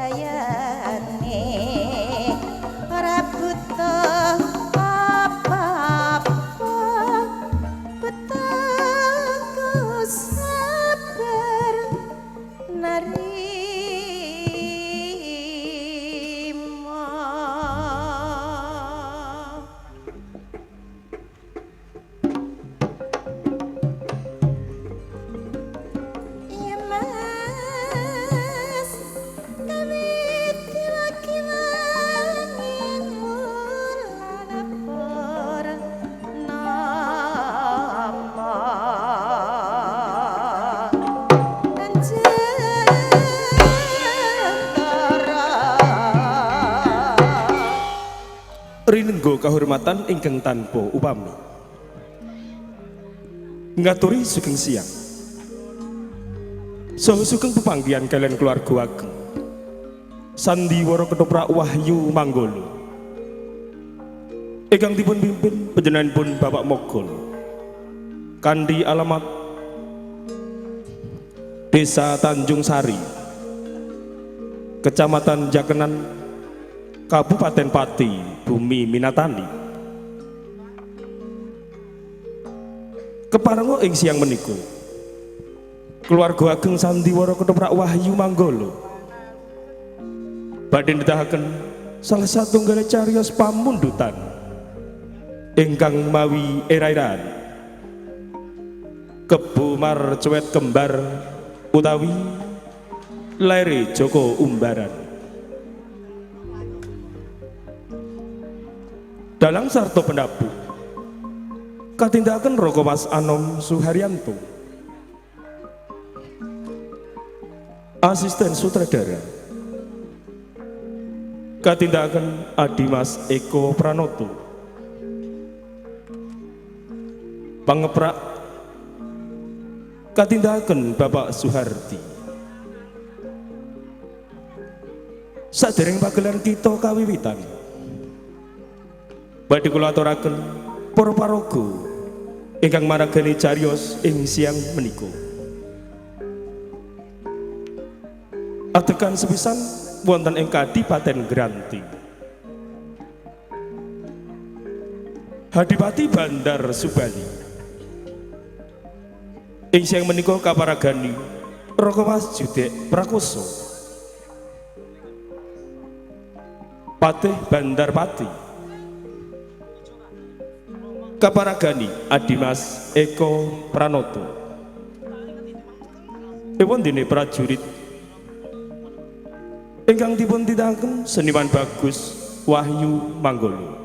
gayane ora butuh apa-apa butuh sabar narima ya mas kawit laki-laki mulan apor nama Rinenggo kahormatan ingkang tanpa upami ngaturi sugeng siang saha sugeng pepanggihan kalian keluarga ageng sandiwara ketoprak wahyu manggolo ingkang dipun pimpin panjenenganipun Bapak Mogol kanthi alamat Desa Tanjung Sari Kecamatan Jakenan Kabupaten Pati Bumi Minatani keparenga ing siang menika keluarga ageng sandiwara ketoprak wahyu manggolo badhe nedahaken salah satunggal cariyos pamundutan ingkang mawi era-eraan Kebo Marcuet Kembar utawi Lere Joko Umbaran dalang sarta pendapu katindakan Roko Mas Anom Suharyanto asisten sutradara katindakan Adimas Eko Pranoto pangeprak katindakan Bapak Suhardi sadereng pagelaran kita kawiwitan badhe kula aturaken para paraga ingkang maragani cariyos ing siang menika. Atekan sepisan wonten ing Kadipaten Granti. Hadipati Bandar Subali. Ing siang menika kaparagani Raka Mas Judek Prakoso. Patih Bandar Pati. Kaparagani Adimas Eko Pranoto ewon dene prajurit ingkang dipun titahken seniman bagus Wahyu Manggolo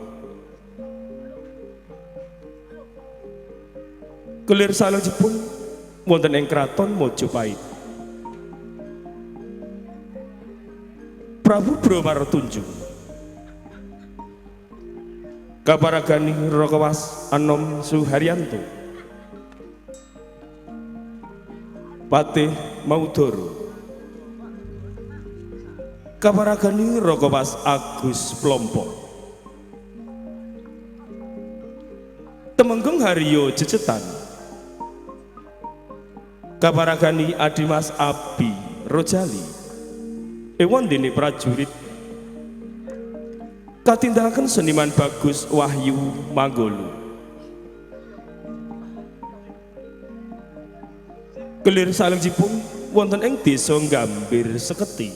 kelir salajengipun wonten ing kraton Mojopahit Prabu Bromartunjung kaparagani Raka Mas Anom Suharyanto Patih Maudoro kaparagani Raka Mas Agus Plompok Temenggeng Haryo Jecetan kaparagani Adimas Abi Rojali ewon dene prajurit katindakan seniman bagus Wahyu Manggolo kelir salajengipun wonten ing Desa Gambir Seketi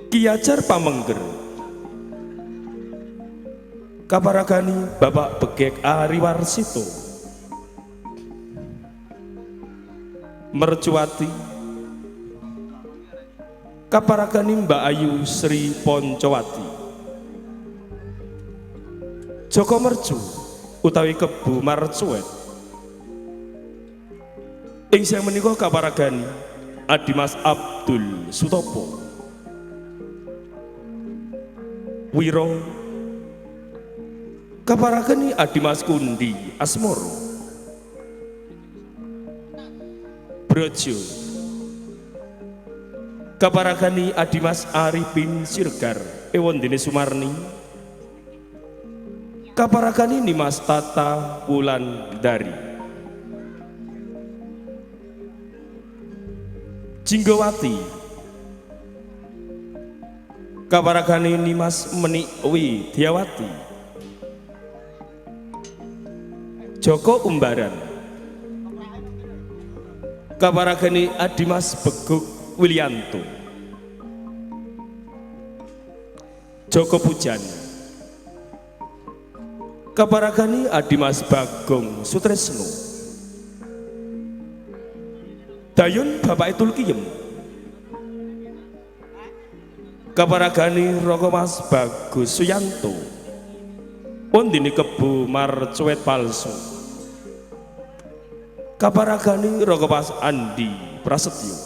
Ki Ajar Pamengger kaparagani Bapak Begek Ariwarsito Mercuati kaparagani Mbak Ayu Sri Poncowati Joko Mercu utawi Kebo Marcuet ing siang menika kaparagani Adimas Abdul Sutopo Wiro kaparagani Adimas Kundi Asmoro Brojo kaparagani Adimas Arifin Siregar ewon dene Sumarni kaparagani Nimas Tata Wulandari Jinggawati kaparagane Nimas Menik Widyawati Joko Umbaran kaparagane Adimas Beguk Wilyanto Joko Pujan kaparagane Adimas Bagong Sutresno Dayun Bapak Tulkiyem kaparagane Roko Mas Bagus Suyanto Pondini Kebu Marcuet Palsu kaparagane Roko Mas Andi Prasetyo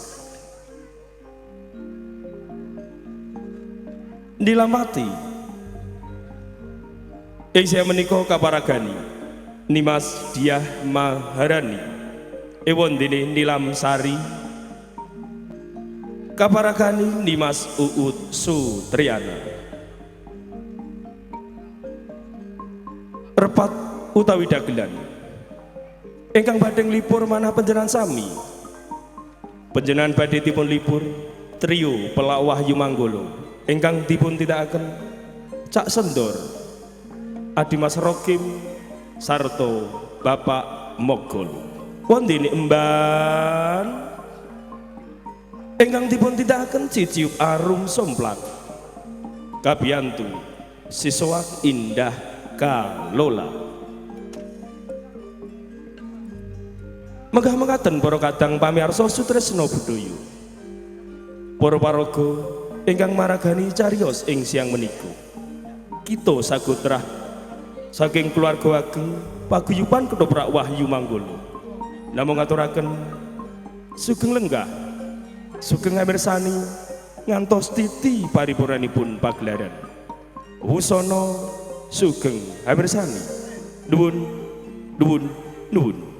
Nilamati saya menika kaparagane Nimas Diah Maharani Ewondene Nilam Sari kaparagane Nimas Uut Sutriana repat utawi dagelan ingkang badhe nglipur manah panjenengan sami panjenengan badhe dipun lipur trio Pelak Wahyu Manggolo ingkang dipun tindakaken Cak Sendor Adimas Rokim sarta Bapak Mogol wondene emban ingkang dipun tindakaken Ciciup Arum Somplak kabiyantu Siswak Indah Kalola megah mekaten para kadang pamirsa sutresna budaya para paraga ingkang maragani cariyos ing siang menika kita sagotrah saking keluarga ageng paguyuban Ketoprak Wahyu Manggolo namung ngaturaken sugeng lenggah sugeng amirsani ngantos titi paripurnanipun pagelaran wusana sugeng amirsani nuwun nuwun nuwun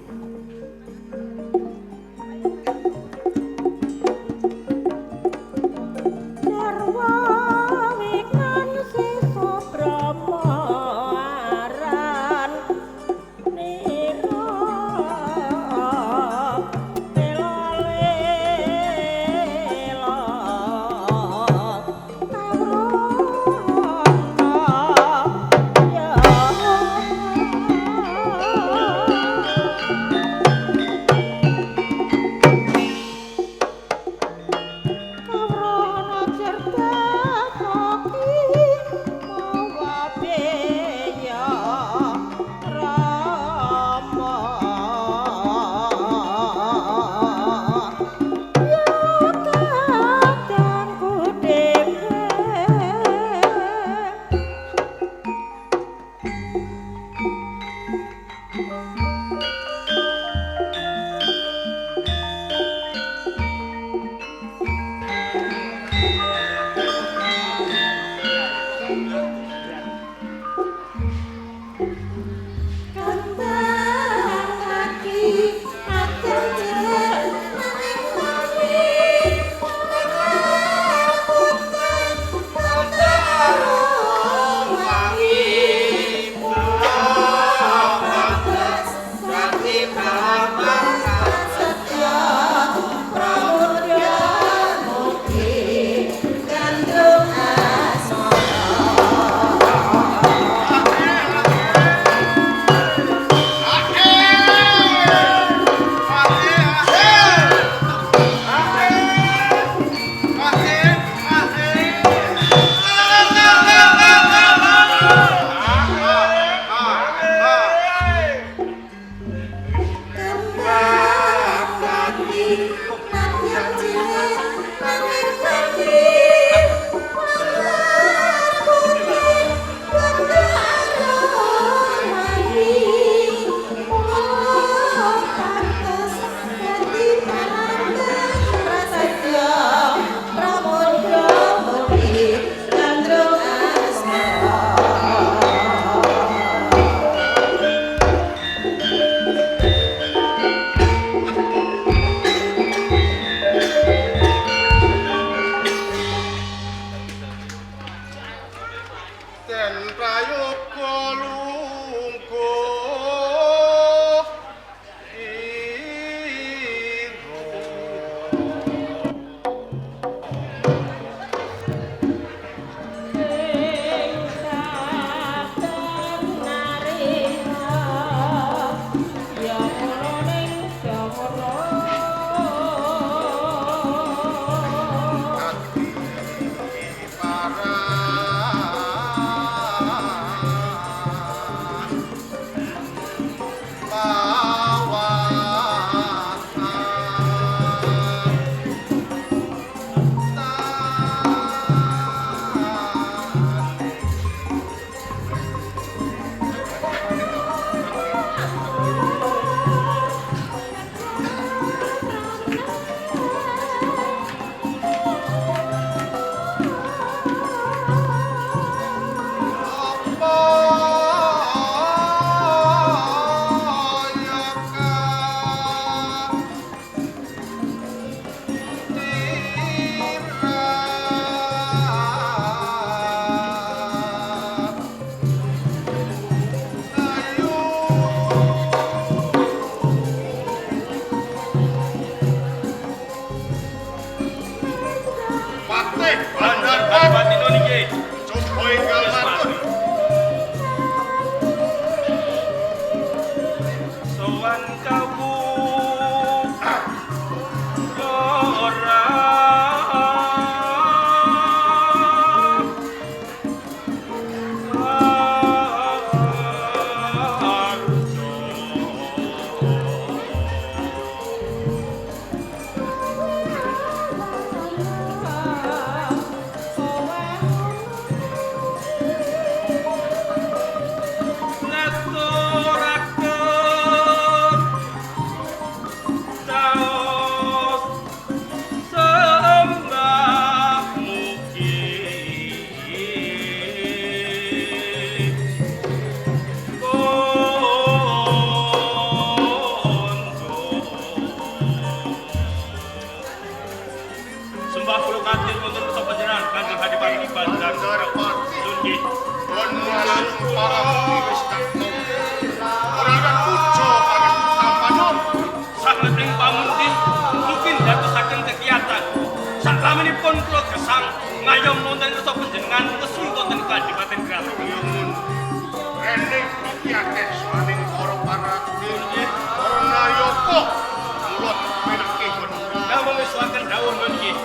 ngrasuaken dawuh nggih.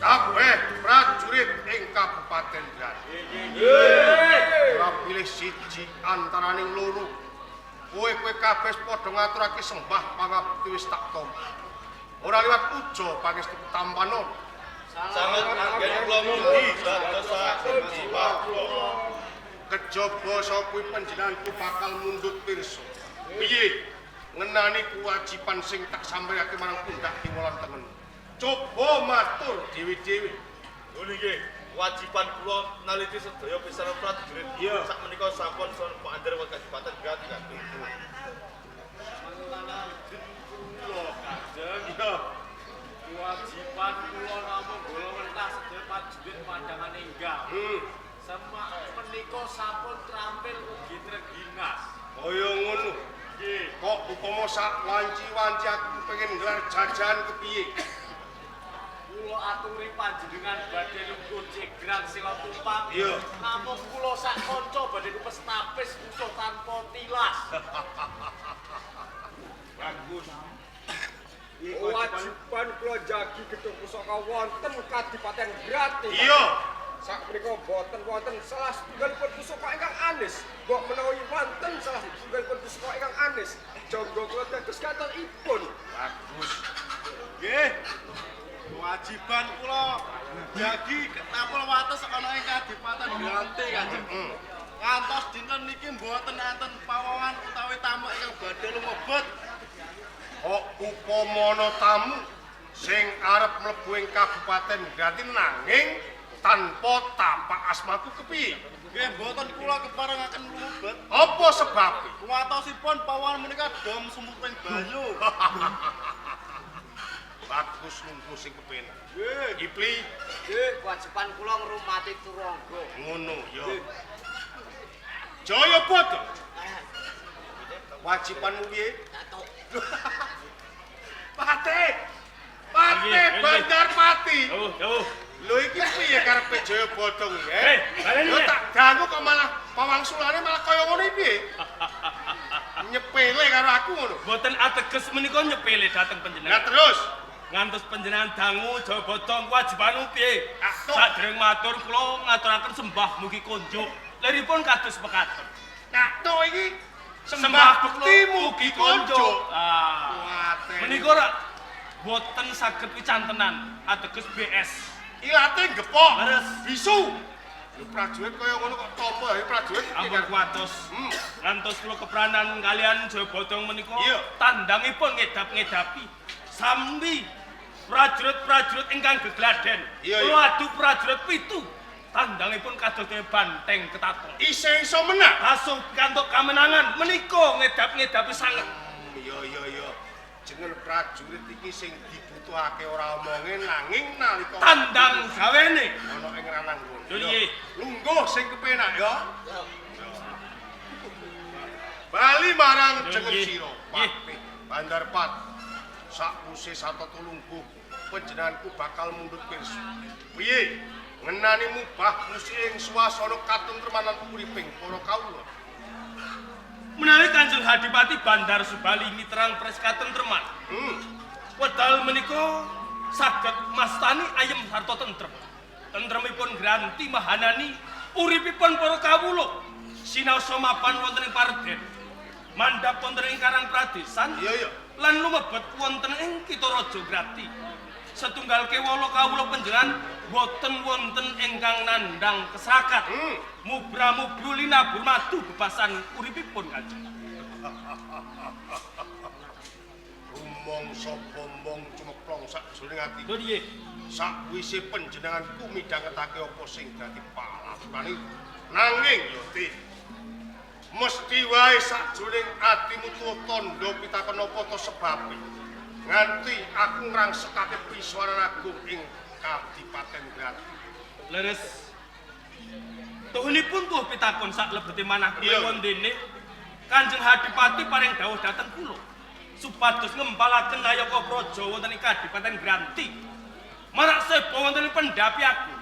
Kabeh prajurit ing Kabupaten Grati. Ora pilih siji antaraning loro. Kowe kabeh padha ngaturake sembah pangabekti wis tak tampa. Ora liwat uja pangestu tampanon. Sangat anggen kula mugi dadosaken jimat kula. Kejaba sapa kuwi panjenenganku bakal mundhut pirsa. Piye? Ngenani kewajiban sing tak sampaiake marang pundak kiwalan tengen. Coba matur dewi-dewi. Ngene nggih, kewajiban kula naliti sedaya pisanan prajurit. Iya. Sakmenika sampun son Pak Andar Kabupaten Grati Kanjeng. Iya. Kewajiban kula namung golongan sedaya prajurit pandangan enggal. Semak menika sampun trampil ugi treginas. Kaya ngono. Nggih. Kok upama sak wanci-wanci aku pengen nggelar jajan kepiye? Kula aturi panjenengan badhe lungguh cegrang sila tumpang. Iya. Namung kula sak kanca badhe nupes tapis musuh tanpa tilas. Bagus. Kewajiban kula jagi gedung pusaka wonten Kadipaten Grati. Iya. Sakmenika boten wonten salah setunggalipun pusaka ingkang anis. Mbok menawi wonten salah setunggalipun pusaka ingkang anis, jangga kula dados kantoripun. Bagus. Nggih. Kewajiban kula jagi ketapel wates ana ing Kadipaten Grati Kanjeng. Ngantos dinten niki mboten enten pawongan utawi tamu ingkang badhe lumebet. Kok upama ana tamu sing arep mlebu ing Kabupaten Grati nanging tanpa tapak asmaku kepiye? Nggih mboten kula keparengaken lumebet. Apa sebab? Kuwatosipun pawongan menika dom sumuting banyu. Bagus nunggu sing kepenak. Nggih. Ipli Nggih, kewajiban kula ngrumati turangga. ngono ya. Jaya Pada. Wajibanmu piye? Pati. Pati Bandar Pati. Dawuh. Lho iki piye karepe Jaya Pada kuwi? baleni, Lho tak ganggu kok malah pawangsulane malah kaya ngono iki piye? Nyepele karo aku ngono. Boten ateges menika nyepele dhateng Lah panjenengan. terus Ngantos panjenengan dangu Jawa Bodong kewajibanmu piye? Atuh. Sadhereng matur kula ngaturaken sembah mugi konjuk. Leripun kados mekaten. tak tok iki sembah bekti mugi konjuk. Ah. Kuwate. Menika ora boten saged wicantenan ateges BS. Ilate gepok. Leres. Bisu. Lho prajurit kaya ngono kok topo ya prajurit. Ampun kuatos. Ngantos kula kepranan kalian Jawa Bodong menika Iya. tandangipun ngedap-ngedapi sambi prajurit-prajurit ingkang gegladen. Iya, Kula adu prajurit pitu. Tandangipun kados dene banteng ketaton. Isih iso menang. Langsung kantuk kamenangan menika ngedap-ngedapi sanget. Iya. Jeneng prajurit iki sing dibutuhake ora omonge nanging nalika Tandang gawene. ana ing ranang ngono. Lho nggih. Lungguh sing kepenak ya. Bali marang Lho, jeneng nggih. sira. Nggih. Pati Bandar Pat. Sakwise satata lungguh panjenenganku bakal mundhut pirsa. Piye? Ngenani mubah musi ing swasana katentremanan uriping para kawula. Menawi Kanjeng Hadipati Bandar Subali miterang pres katentreman. Wedal menika saged mastani ayem sarta tentrem. Tentremipun Granti mahanani uripipun para kawula. Sinaosa mapan wonten ing Parden. Mandhap wonten ing Karang Pradesan. Iya. Lan lumebet wonten ing Kitha Raja Grati. Setunggal kewala kawula panjenengan boten wonten ingkang nandhang keserakat. Mubra-mubru linabur madu bebasan uripipun Kanjeng. Rumangsa bombong cumeplong sakjroning ati. Lho nggih. Sakwise panjenenganku midhangetake apa sing dadi palaturane. Nanging ya Ti, mesti wae sakjroning atimu tuwa tandha pitakon apa to sebabe. Nganti aku ngrangsekake piswaran agung ing Kadipaten Grati. Leres. Tuhunipun tuh pitakon sak lebete manah Iya. kula wondene Kanjeng Hadipati paring dawuh dhateng kula supados ngempalaken Nayaka Praja wonten ing Kadipaten Granti. Marak seba wonten ing pendhapi aku.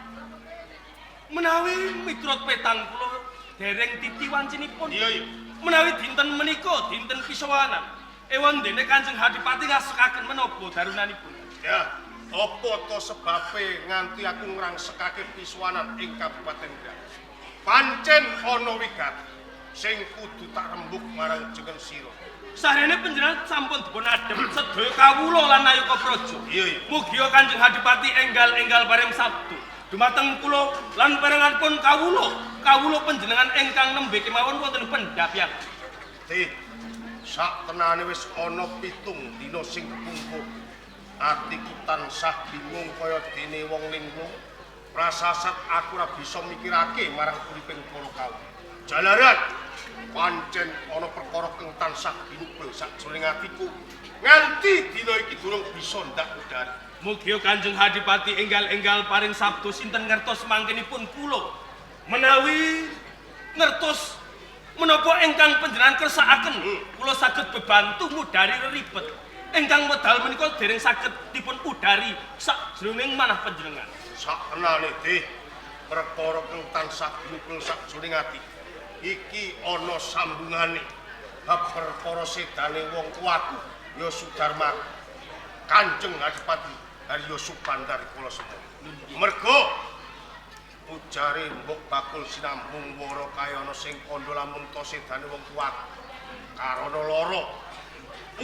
menawi miturut petang kula dereng titi wancinipun. Iya. Menawi dinten menika dinten pisawanan. Ewan dene Kanjeng Hadipati ngasekaken menapa darunanipun. Ya, apa to sebabe nganti aku ngrangsekake pisuwanan ing Kabupaten Gresik. Pancen ana wigat sing kudu tak rembug marang jeneng sira. Sarene panjenengan sampun dipun adhem sedaya kawula lan Nayaka Praja. Iya. Mugi Kanjeng Hadipati enggal-enggal bareng sabtu. Dumateng kula lan parenganipun kawula panjenengan ingkang nembe kemawon wonten pendhapian. Sak tenane wis ana 7 dina sing kepungkur. Atiku tansah bingung kaya dene wong linglung. Prasasat aku ora bisa mikirake marang uriping para kawula. Jalaran pancen ana perkara kang tansah binubul sakjroning atiku. Nganti dina iki durung bisa ndak udari. Mugi Kanjeng Hadipati enggal-enggal paring sabtu sinten ngertos mangkenipun kula menawi ngertos menapa ingkang panjenengan kersakaken kula saged bebantu ngudari ribet ingkang medal menika dereng saged dipun udari sakjroning manah panjenengan. Sakkenane teh perkara kang tansah binubul sakjroning ati iki ana sambungane bab perkara sedane wong tuaku ya Sudarma Kanjeng Adipati Haryo Subandar kula semua. Mergo ujare mbok bakul sinambung wara kaya ana sing kandha lamun to sedane wong tuaku karana lara.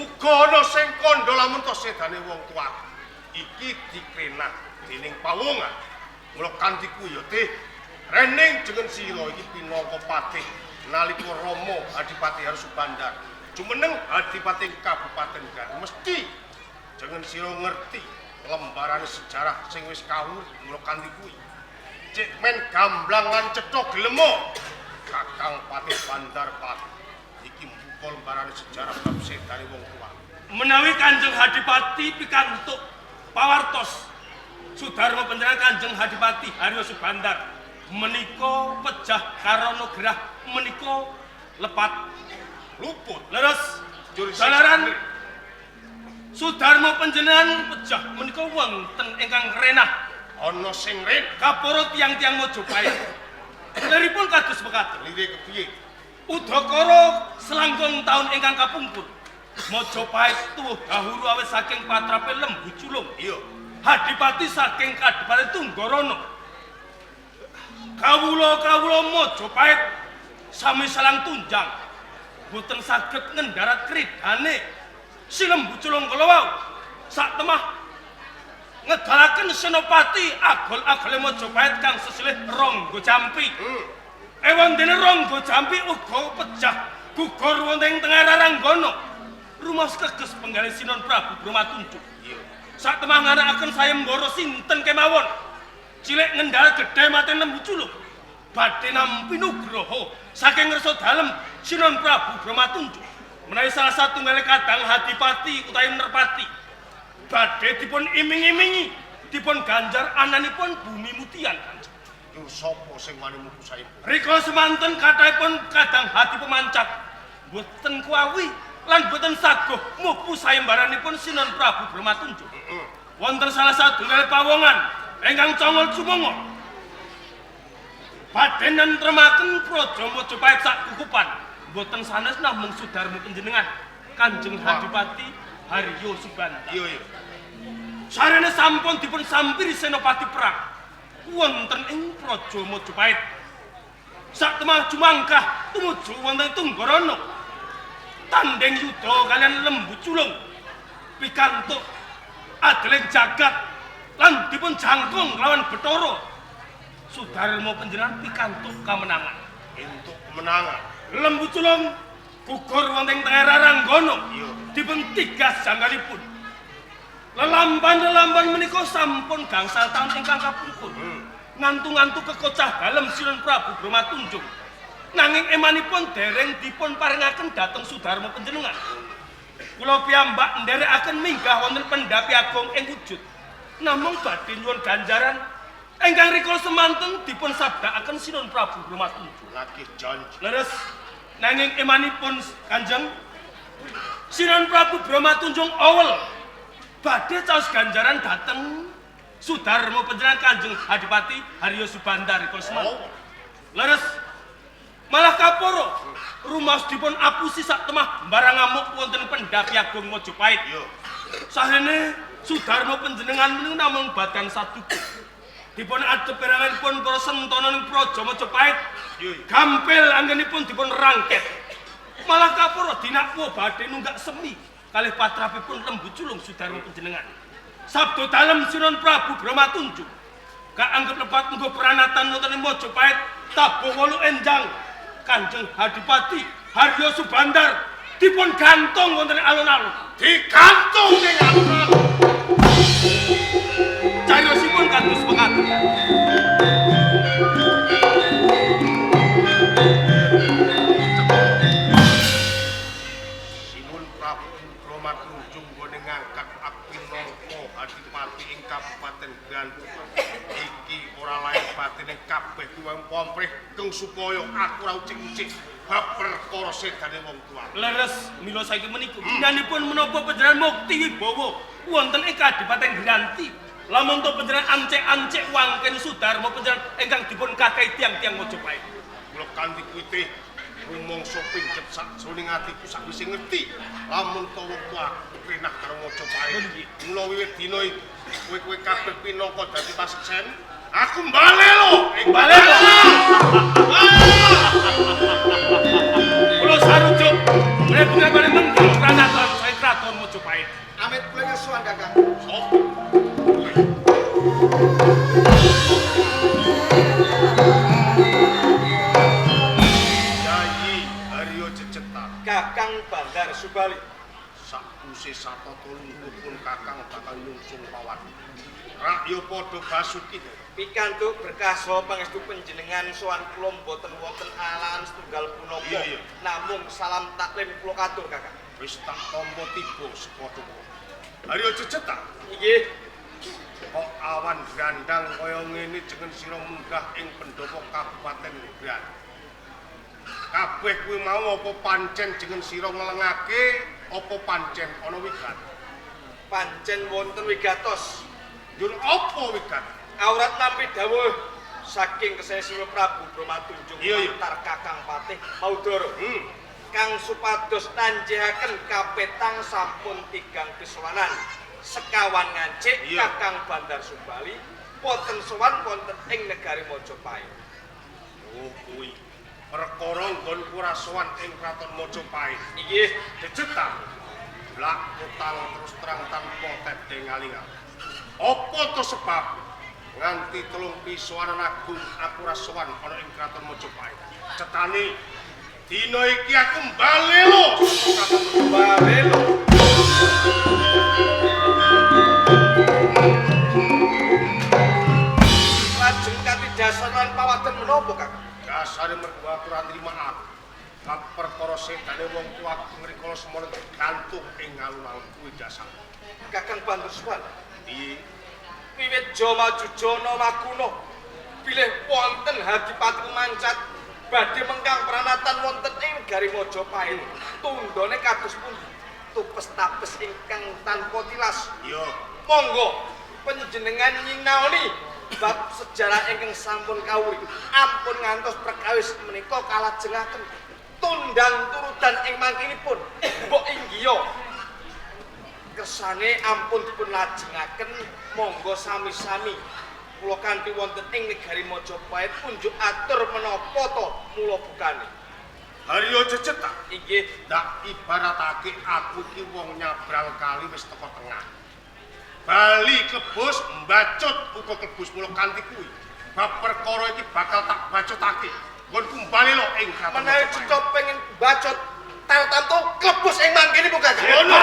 Uga ana sing kandha lamun to sedane wong tuaku iki dikrenah dening pawongan. Mula kantiku ya teh rening jeneng sira iki pinangka patih nalika Rama Adipati Haryo Subandar jumeneng Adipati Kabupaten Gresik mesti jeneng sira ngerti lembaran sejarah sing wis kawur mula kanthi kuwi cek men gamblangan cetha glemo Kakang Patih Bandar Pati iki mbuka lembaran sejarah bab sedane wong tua. Menawi Kanjeng Hadipati pikantuk pawartos Sudarma panjenengan Kanjeng Hadipati Haryo Subandar menika pejah karana gerah menika lepat Luput leres Jurisi jalaran Sudarma panjenengan pejah menika wonten ingkang renah ana sing ren kapara tiang-tiang Mojopahit. Liripun kados mekaten. lire kepiye Udakara selangkung taun ingkang kapungkur. Mojopahit tuwuh dahulu awit saking patrape Lembu Culung. iya Hadipati saking Kadipaten Tunggarana. Kawula Mojopahit sami salang tunjang boten saged ngendharat kridane si Lembu Culung kala wau sak temah ngedalaken senopati agol-agole Mojopahit kang sesilih Rangga Jampi. Ewan dene Rangga Jampi uga pejah gugur wonten ing tengah Ranggana. Rumas keges penggalih Sinon Prabu Bromatunjuk. iya Sak temah nganakaken sayembara sinten kemawon. Cilik ngendhal gedhe maten Lembu Culung. Badhe nampi nugraha saking ngersa dalem Sinon Prabu Bromatunjuk. Menawi salah satunggal kadang Hadipati utawi Nerpati badhe dipun iming-imingi dipun ganjar ananipun bumi mutian Kanjeng. yo sapa sing wani muku sae Rikala semanten kathahipun kadang hati pemancat boten kuawi lan boten saguh mupu sayembaranipun Sinon Prabu Bromatunjuk. Wonten salah satunggal pawongan ingkang congol sumangga badhe nentremaken praja Mojopahit sak kukupan. Boten sanes namung Sudarma panjenengan Kanjeng Hadipati Haryo Subandar. iya Sarene sampun dipun sampiri senopati perang wonten ing praja Mojopahit. Sak temah jumangkah tumuju wonten Tunggarana. Tanding yuda kaliyan Lembu Culung pikantuk adeling jagat lan dipun jangkung lawan Bathara. Sudarma panjenengan pikantuk kamenangan. entuk kemenangan Lembu Culung gugur wonten tengah Ranggana iya dipun tigas janggalipun. Lelamban-lelamban menika sampun gangsal taun ingkang kapungkur. Ngantu-ngantu kekocah dalem Sinon Prabu Bromatunjuk. Nanging emanipun dereng dipun paringaken dhateng Sudarma panjenengan. Kula piyambak nderekaken minggah wonten pendhapi agung ing wujud. Namung badhe nyuwun ganjaran ingkang rikala semanten dipun sabdakaken Sinon Prabu Bromatunjuk. nagih janji Leres nanging emanipun Kanjeng Sinon Prabu Bromatunjuk awel badhe caos ganjaran dhateng Sudarmo panjenengan Kanjeng Adipati Haryo Subandar Kosman. Leres malah kaporo rumaos dipun apusi sak temah barang ngamuk wonten Pendapi Agung Mojopahit. Sahene Sudarmo panjenengan menika namung batang saduku. Dipun adhep peranganipun para sentana ning Praja Mojopahit. Gampil anggenipun dipun rangket. Malah kaporo dinakwa badhe nunggak semi kalih patrapipun Lembu Culung Sudarmo panjenengan. Sabdo dalem Sinon Prabu Brahmatunjung. Kaanggep lepat nggo peranatan wonten ing Mojopahit tabuh 8 enjang. Kanjeng Adipati Haryo Subandar dipun gantung wonten ing alun-alun. Digantung ning alun-alun. Cariyosipun kados mekaten. Sinuhun Prabu Brahmatunjung nggone ngangkat Apinangka Adipati ing Kabupaten Grantuk. Iki ora lain batine kabeh kuwi pamrih keng supaya aku ora ucik-ucik bab perkara sedane wong tua. Leres mila saiki menika ginanipun menapa panjenengan mukti wibawa wonten ing Kadipaten Granti. Lamun to panjenengan ancek-ancek wangken Sudarmo panjenengan ingkang dipun kakahi tiang-tiang Mojopahit. Kula kanthi kuwi teh rumangsa pinjep sajroning atiku sakwise ngerti lamun to wong tua penah karo Mojopahit. Mula wiwit dina iki kowe kabeh pinangka dadi paseksen, aku mbale lo, Bale lo. Kula sarujuk menawi bali mengking pranatan sae kraton Mojopahit. Amit kula ngesuwan Kakang. Sopo? Yayi Haryo Jecetar. Kakang Bandar Subali. Sakuse satata lungguhipun Kakang bakal nyungsung pawan. Rakya padha basuki. Pikantuk berkah saha pangestu panjenengan sowan kula boten wonten alaan setunggal punapa. Iya. Namung salam taklim kula katur Kakang. Wis tak tampa tiba sepadha. Haryo Jecetar. Inggih. Kok awan gandang kaya ngene jeneng sira munggah ing pendopo Kabupaten Gran. Kabeh kuwi mau apa pancen jeneng sira ngelengake apa pancen ana wigat? Pancen wonten wigatos. Yur apa wigat? Aurat nampi dawuh saking kesesime Prabu Brahmatunjung Iya. mantar Kakang Patih Maudara. Kang supados nanjehaken kapetang sampun 3 pisowanan. Sekawan ngancik Iya. Kakang Bandar Subali boten sowan wonten ing negari Mojopahit. Oh kuwi perkara nggon kurasowan ing Kraton Mojopahit. Inggih, Jecetar. Blak utang terus terang tanpa tedeng alingan. Apa to sebab nganti 3 pisowanan agung aku rasowan ana ing Kraton Mojopahit. Cetane dina iki aku mbale lo saka Kraton Mojopahit. Balelo. Lajeng kanthi dasar lan pawaden menapa, Kakang? Dasare mergo aku ora nrimo aku. Lah perkara sedane wong tuaku ngrikala semono gantung ing alun-alun kuwi dasar. Kakang Bandar Subali. Piye? Wiwit Jama Jujana Makuno bilih wonten Hadipati Mancat badhe mengkang pranatan wonten ing negari Mojopahit. Tundhone kados pundi? Tupes tapes ingkang tanpa tilas. Iya. Monggo panjenengan nyinaoni bab sejarah ingkang sampun kawuri. Ampun ngantos perkawis menika kalajengaken tundang turutan ing mangkinipun. Mbok inggih kersane ampun dipun lajengaken monggo sami-sami kula kanthi wonten ing negari Mojopahit unjuk atur menapa to mula bukane. Haryo Jecetar. Inggih, Ndak ibaratake aku iki wong nyabrang kali wis teko tengah. Bali klebus mbacut uga klebus mula kanthi kuwi. Bab perkara iki bakal tak bacotake. Nggonku bali lo ing Kraton menawi Mojopahit. cita pengen bacot tartamtu klebus ing mangkene bukan. Ngono.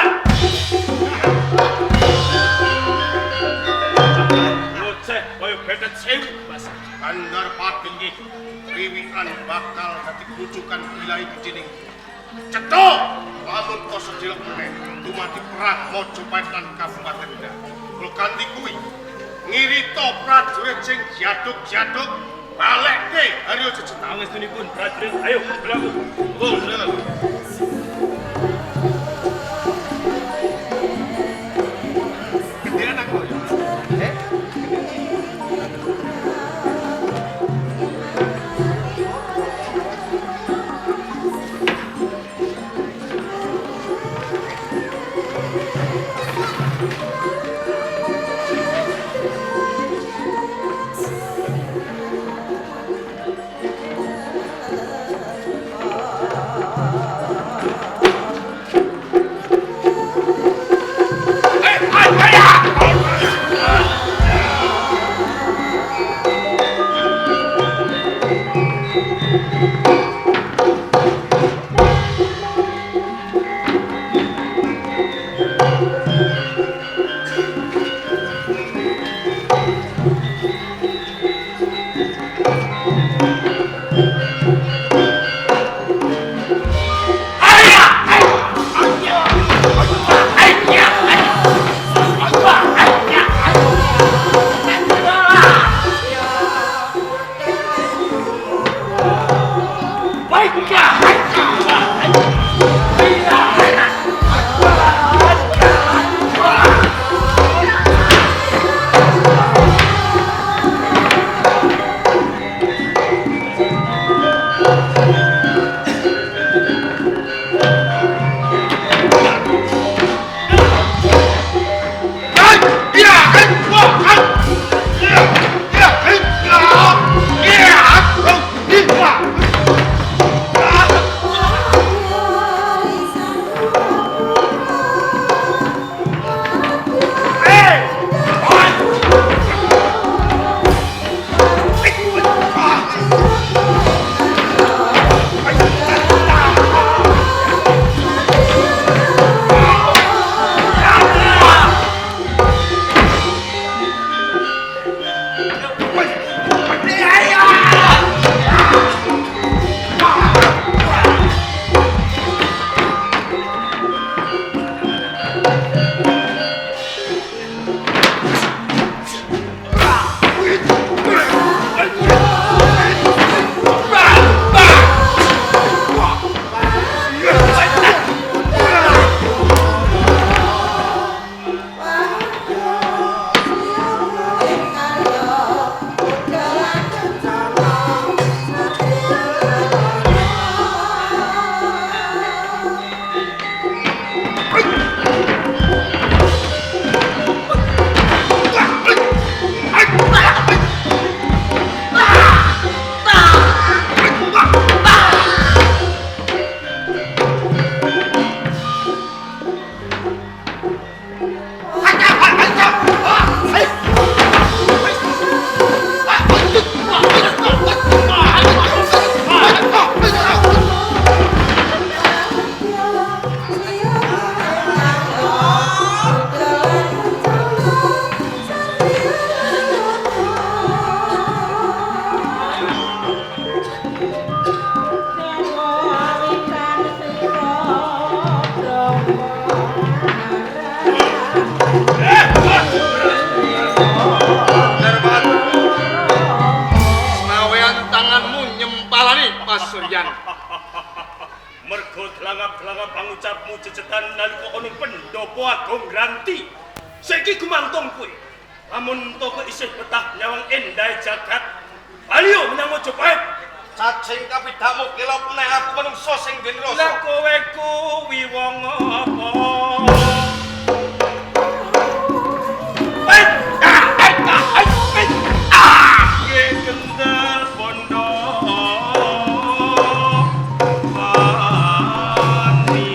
Ngoceh kaya betet sewu Mas. Bandar Pati wiwitan bakal dadi rujukan wilayah kucining. Cetok lamun to sedilek meneh dumadi perang Mojopahit lan Kabupaten Gran. Kula kanthi kuwi ngirita prajurit sing jaduk-jaduk balekke Haryo Jecetar. Pangestunipun prajurit ayo berlaku. Berlaku. Gendiran aku. Pasuryan. Mergo delangap-delangap pangucapmu jejetan nalika ana pendopo agung Ranti. Saiki gumantung kowe. Lamun toko isih betah nyawang endahe jagat, baliyo menyang Mojopahit. Cacing kapidakmu kelop neh aku menungso sing den rasa. Lah kowe kuwi wong apa? Kendal bondo mani.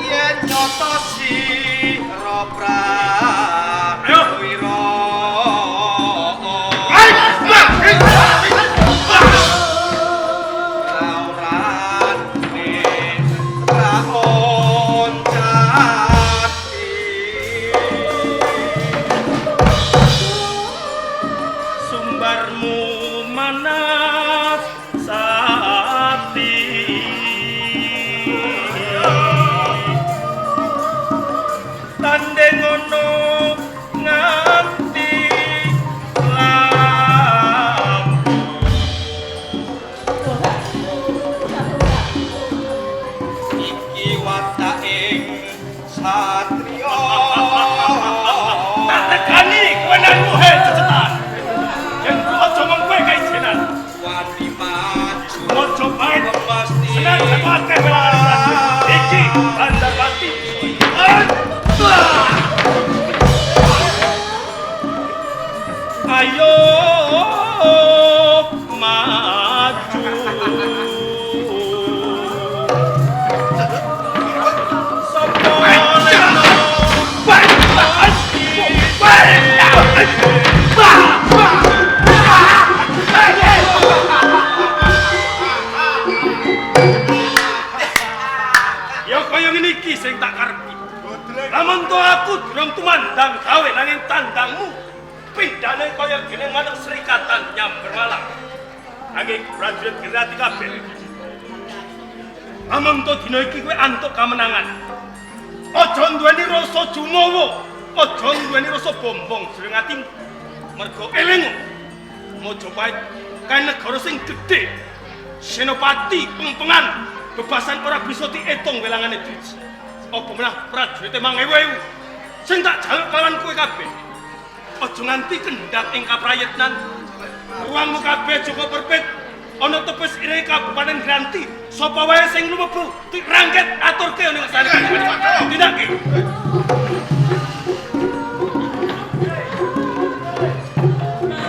Yen nyoto sira prawira. Ayo maju. Ya kaya ngene iki sing tak karepi. Lamun to aku durung tumandang gawe nanging tandangmu pindane kaya dene manuk serikatan nyamber malang. Nanging prajurit gerati kabeh. Amon to dina iki kowe antuk kamenangan. Aja duweni rasa jumawa, aja duweni rasa bombong jroning atimu. Mergo eling Majapahit kae negara sing gedhe. Senopati pengpengan bebasan ora bisa diitung welangane driji. Apa menah prajurit 5.000 sing tak jaluk kelawan kowe kabeh. Aja nganti kendhat ing kaprayitnan. Ruangmu kabeh Joko Perpit ana tepes iring Kabupaten Granti. Sapa wae sing lumebu dirangket aturke ning sana. Tindak iki.